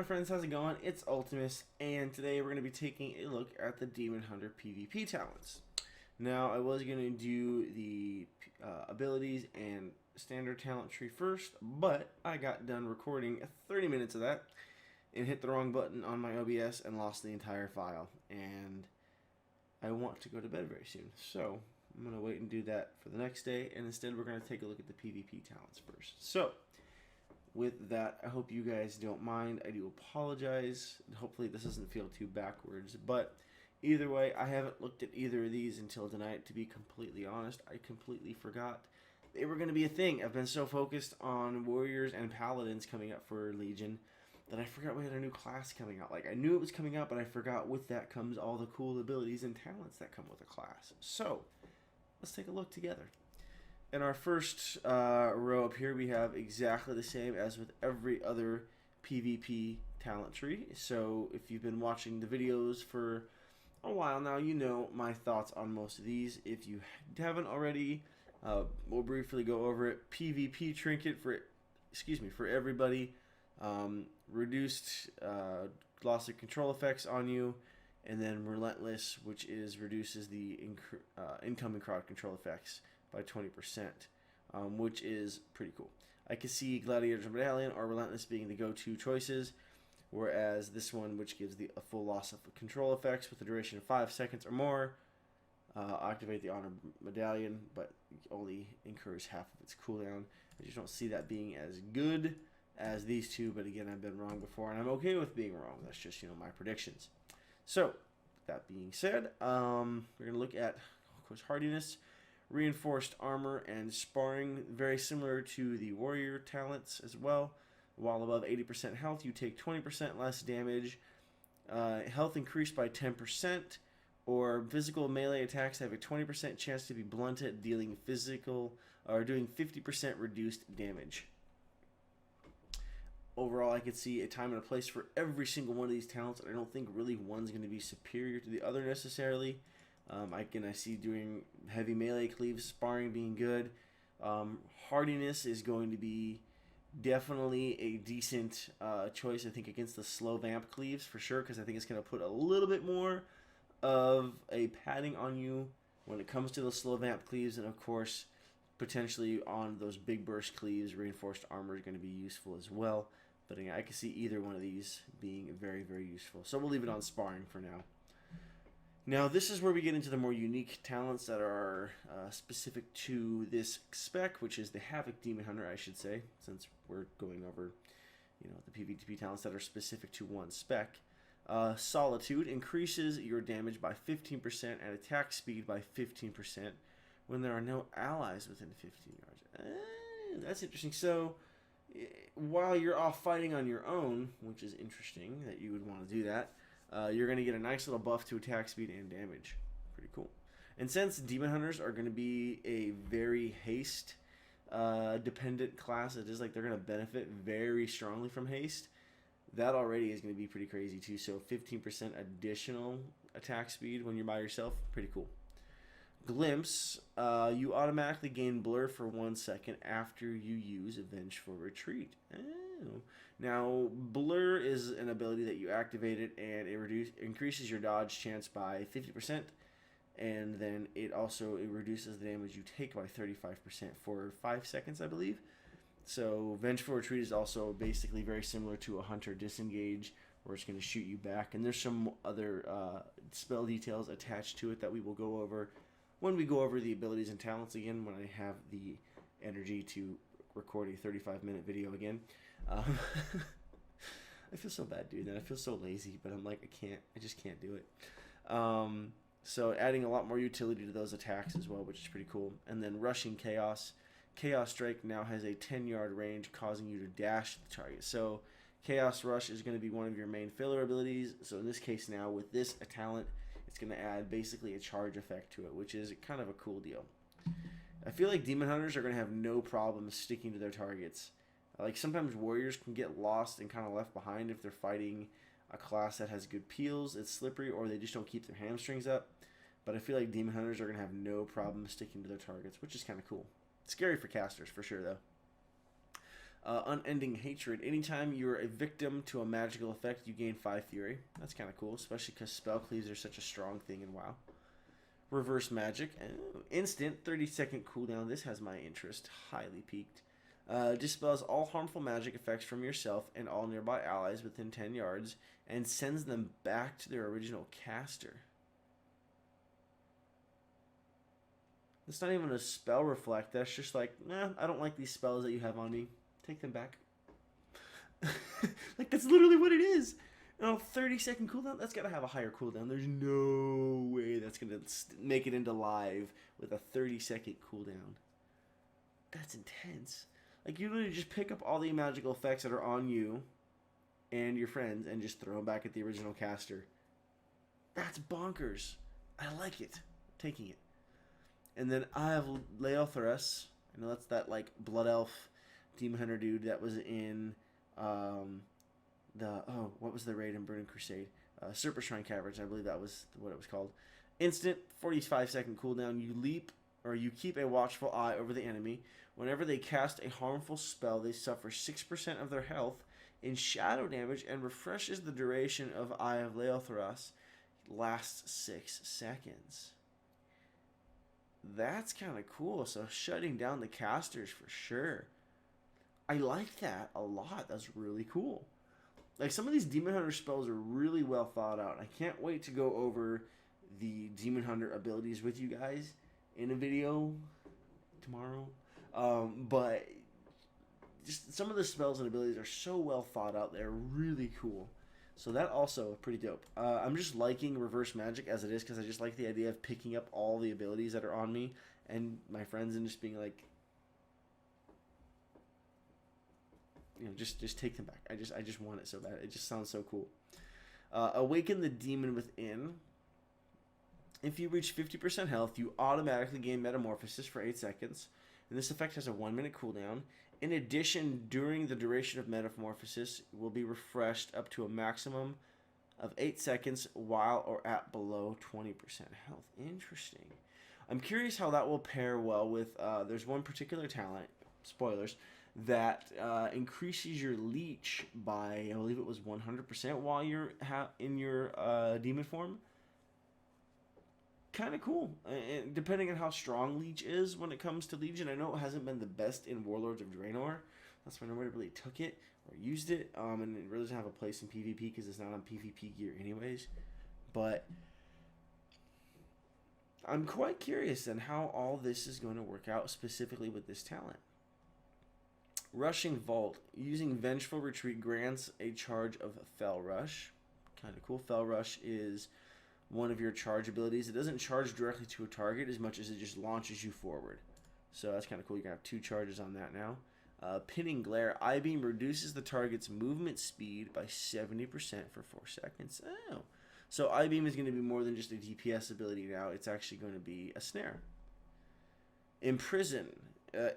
my friends, how's it going? It's Ultimus, and today we're going to be taking a look at the Demon Hunter PvP talents. Now, I was going to do the abilities and standard talent tree first, but I got done recording 30 minutes of that and hit the wrong button on my OBS and lost the entire file, and I want to go to bed very soon, so I'm going to wait and do that for the next day, and instead we're going to take a look at the PvP talents first. So, with that, I hope you guys don't mind. I do apologize. Hopefully this doesn't feel too backwards. But either way, I haven't looked at either of these until tonight, to be completely honest. I completely forgot they were going to be a thing. I've been so focused on Warriors and Paladins coming up for Legion that I forgot we had a new class coming out. Like, I knew it was coming out, but I forgot with that comes all the cool abilities and talents that come with a class. So, let's take a look together. In our first row up here, we have exactly the same as with every other PvP talent tree. So if you've been watching the videos for a while now, you know my thoughts on most of these. If you haven't already, we'll briefly go over it. PvP trinket for everybody. Reduced loss of control effects on you. And then relentless, which reduces the incoming crowd control effects by 20%, which is pretty cool. I can see Gladiator's Medallion or Relentless being the go-to choices, whereas this one, which gives a full loss of control effects with a duration of 5 seconds or more, activate the Honor Medallion, but only incurs half of its cooldown. I just don't see that being as good as these two, but again, I've been wrong before, and I'm okay with being wrong. That's just, my predictions. So, that being said, we're going to look at, of course, hardiness, reinforced armor, and sparring, very similar to the warrior talents as well. While above 80% health, you take 20% less damage. Health increased by 10%, or physical melee attacks have a 20% chance to be blunted, dealing doing 50% reduced damage. Overall, I could see a time and a place for every single one of these talents, and I don't think really one's going to be superior to the other necessarily. I see doing heavy melee cleaves, sparring being good. Hardiness is going to be definitely a decent choice, I think, against the slow vamp cleaves for sure, because I think it's going to put a little bit more of a padding on you when it comes to the slow vamp cleaves, and of course, potentially on those big burst cleaves, reinforced armor is going to be useful as well. But again, I can see either one of these being very, very useful. So we'll leave it on sparring for now. Now, this is where we get into the more unique talents that are specific to this spec, which is the Havoc Demon Hunter, I should say, since we're going over, the PvP talents that are specific to one spec. Solitude increases your damage by 15% and attack speed by 15% when there are no allies within 15 yards. That's interesting. So, while you're off fighting on your own, which is interesting that you would want to do that, you're going to get a nice little buff to attack speed and damage. Pretty cool. And since Demon Hunters are going to be a very haste dependent class, it is like they're going to benefit very strongly from haste. That already is going to be pretty crazy too. So 15% additional attack speed when you're by yourself. Pretty cool. Glimpse, you automatically gain blur for 1 second after you use Vengeful Retreat. Oh. Now, blur is an ability that you activate it, and it increases your dodge chance by 50%, and then it reduces the damage you take by 35% for 5 seconds, I believe. So, Vengeful Retreat is also basically very similar to a Hunter Disengage, where it's going to shoot you back, and there's some other spell details attached to it that we will go over when we go over the abilities and talents again, when I have the energy to record a 35-minute video again. I feel so bad doing that. I feel so lazy, but I'm like, I just can't do it. So adding a lot more utility to those attacks as well, which is pretty cool. And then Rushing Chaos. Chaos Strike now has a 10-yard range, causing you to dash the target. So Chaos Rush is going to be one of your main filler abilities. So in this case now, with this talent, it's going to add basically a charge effect to it, which is kind of a cool deal. I feel like Demon Hunters are going to have no problem sticking to their targets. Like, sometimes Warriors can get lost and kind of left behind if they're fighting a class that has good peels, it's slippery, or they just don't keep their hamstrings up. But I feel like Demon Hunters are going to have no problem sticking to their targets, which is kind of cool. Scary for casters, for sure, though. Unending Hatred. Anytime you're a victim to a magical effect, you gain 5 Fury. That's kind of cool, especially because spell cleaves are such a strong thing in WoW. Reverse Magic. Instant, 30-second cooldown. This has my interest. Highly peaked. Dispels all harmful magic effects from yourself and all nearby allies within 10 yards and sends them back to their original caster. It's not even a spell reflect. That's just like, nah, I don't like these spells that you have on me. Take them back. Like, that's literally what it is. 30-second cooldown? That's got to have a higher cooldown. There's no way that's going to make it into live with a 30-second cooldown. That's intense. Like, you literally just pick up all the magical effects that are on you and your friends and just throw them back at the original caster. That's bonkers. I like it. I'm taking it. And then I have Leothrus. I know that's that, like, Blood Elf Demon Hunter dude that was in what was the raid in Burning Crusade? Serpent Shrine Caverns, I believe that was what it was called. Instant, 45-second cooldown. You leap, or you keep a watchful eye over the enemy. Whenever they cast a harmful spell, they suffer 6% of their health in shadow damage and refreshes the duration of Eye of Leothrus. Lasts 6 seconds. That's kind of cool. So shutting down the casters for sure. I like that a lot. That's really cool. Like, some of these Demon Hunter spells are really well thought out. I can't wait to go over the Demon Hunter abilities with you guys in a video tomorrow. But just some of the spells and abilities are so well thought out. They're really cool. So that also pretty dope. I'm just liking Reverse Magic as it is because I just like the idea of picking up all the abilities that are on me and my friends and just being like, just take them back. I just want it so bad. It just sounds so cool. Awaken the Demon Within. If you reach 50% health, you automatically gain Metamorphosis for 8 seconds. And this effect has a 1-minute cooldown. In addition, during the duration of Metamorphosis, it will be refreshed up to a maximum of 8 seconds while or at below 20% health. Interesting. I'm curious how that will pair well with, there's one particular talent, spoilers, that increases your leech by, I believe it was 100% while you're in your demon form. Kind of cool. And depending on how strong Leech is when it comes to Legion. I know it hasn't been the best in Warlords of Draenor. That's why nobody really took it or used it. And it really doesn't have a place in PvP because it's not on PvP gear anyways. But I'm quite curious on how all this is going to work out specifically with this talent. Rushing Vault. Using Vengeful Retreat grants a charge of Fell Rush. Kind of cool. Fell Rush is one of your charge abilities. It doesn't charge directly to a target as much as it just launches you forward. So that's kind of cool. You're going to have 2 charges on that now. Pinning Glare. I-Beam reduces the target's movement speed by 70% for 4 seconds. Oh. So I-Beam is going to be more than just a DPS ability now. It's actually going to be a snare. Imprison.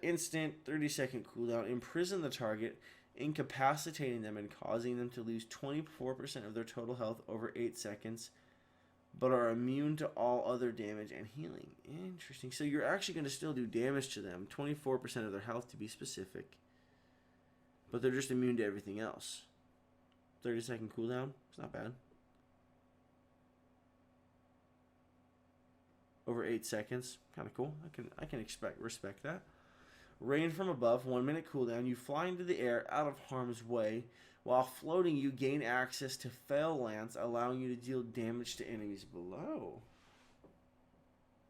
Instant 30-second cooldown. Imprison the target, incapacitating them and causing them to lose 24% of their total health over 8 seconds, but are immune to all other damage and healing. Interesting. So you're actually going to still do damage to them, 24% of their health to be specific, but they're just immune to everything else. 30-second cooldown. It's not bad. Over 8 seconds. Kind of cool. I can respect that. Rain from above, 1 minute cooldown. You fly into the air out of harm's way. While floating, you gain access to Fell Lance, allowing you to deal damage to enemies below.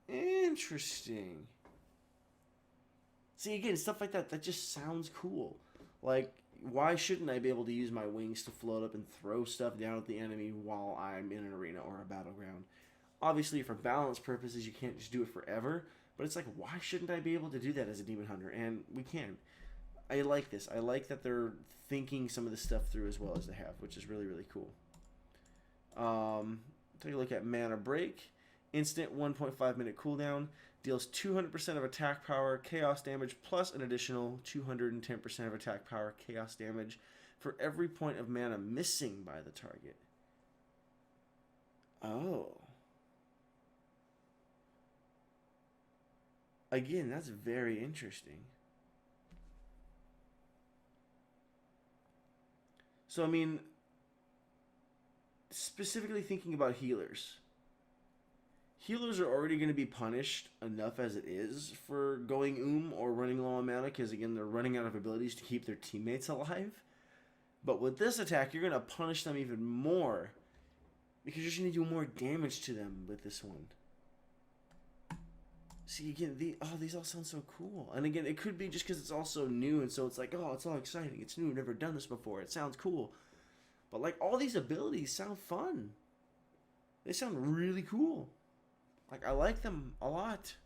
Interesting. See, again, stuff like that just sounds cool. Like, why shouldn't I be able to use my wings to float up and throw stuff down at the enemy while I'm in an arena or a battleground? Obviously, for balance purposes, you can't just do it forever. But it's like, why shouldn't I be able to do that as a Demon Hunter? And we can. I like this. I like that they're thinking some of this stuff through as well as they have, which is really, really cool. Take a look at Mana Break. Instant 1.5 minute cooldown. Deals 200% of attack power, chaos damage, plus an additional 210% of attack power, chaos damage for every point of mana missing by the target. Oh. Again, that's very interesting. So, I mean, specifically thinking about healers. Healers are already going to be punished enough as it is for going or running low on mana, because again, they're running out of abilities to keep their teammates alive. But with this attack, you're going to punish them even more, because you're just going to do more damage to them with this one. See, again, these all sound so cool. And again, it could be just because it's all so new, and so it's like, oh, it's all exciting. It's new, I've never done this before. It sounds cool. But like, all these abilities sound fun. They sound really cool. Like, I like them a lot.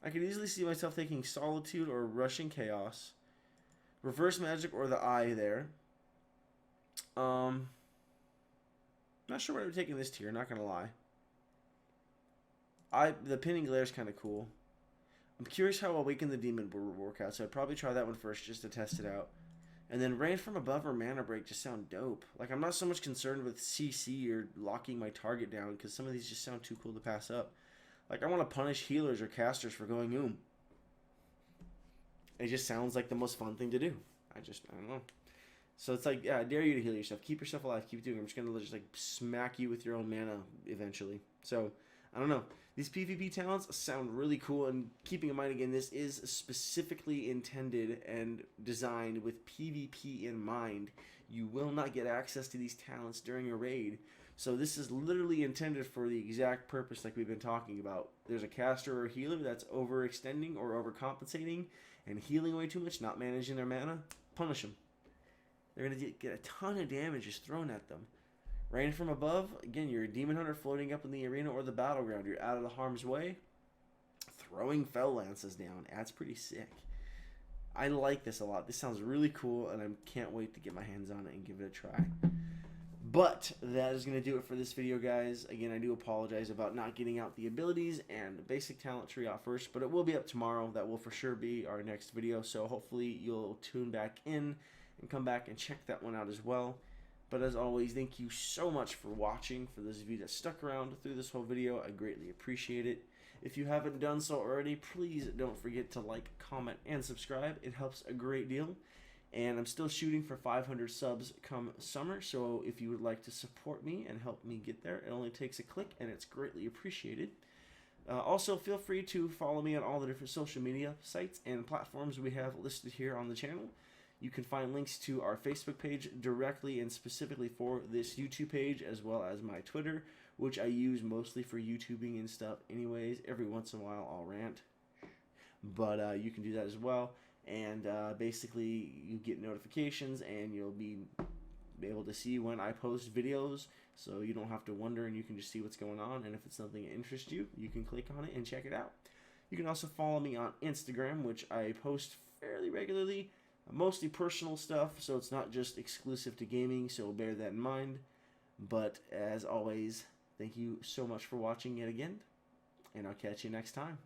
I could easily see myself taking Solitude or Rushing Chaos. Reverse Magic or the Eye there. Not sure what I'm taking this tier, not gonna lie. The Pinning Glare is kind of cool. I'm curious how Awaken the Demon will work out, so I'd probably try that one first just to test it out. And then Rain from Above or Mana Break just sound dope. Like, I'm not so much concerned with CC or locking my target down, because some of these just sound too cool to pass up. Like, I want to punish healers or casters for going It just sounds like the most fun thing to do. I don't know. So it's like, yeah, I dare you to heal yourself. Keep yourself alive. Keep doing it. I'm just going to just, like, smack you with your own mana eventually. So, I don't know. These PvP talents sound really cool, and keeping in mind, again, this is specifically intended and designed with PvP in mind. You will not get access to these talents during a raid. So this is literally intended for the exact purpose like we've been talking about. There's a caster or a healer that's overextending or overcompensating and healing way too much, not managing their mana. Punish them. They're going to get a ton of damage just thrown at them. Rain from Above, again, you're a demon hunter floating up in the arena or the battleground. You're out of the harm's way. Throwing fell lances down. That's pretty sick. I like this a lot. This sounds really cool, and I can't wait to get my hands on it and give it a try. But that is going to do it for this video, guys. Again, I do apologize about not getting out the abilities and the basic talent tree out first, but it will be up tomorrow. That will for sure be our next video, so hopefully you'll tune back in and come back and check that one out as well. But as always, thank you so much for watching. For those of you that stuck around through this whole video, I greatly appreciate it. If you haven't done so already, please don't forget to like, comment, and subscribe. It helps a great deal. And I'm still shooting for 500 subs come summer, so if you would like to support me and help me get there, it only takes a click, and it's greatly appreciated. Also, feel free to follow me on all the different social media sites and platforms we have listed here on the channel. You can find links to our Facebook page directly and specifically for this YouTube page, as well as my Twitter, which I use mostly for YouTubing and stuff anyways. Every once in a while I'll rant, but you can do that as well. And basically you get notifications, and you'll be able to see when I post videos, so you don't have to wonder, and you can just see what's going on. And if it's something that interests you, you can click on it and check it out. You can also follow me on Instagram, which I post fairly regularly. Mostly personal stuff, so it's not just exclusive to gaming, so bear that in mind. But as always, thank you so much for watching yet again, and I'll catch you next time.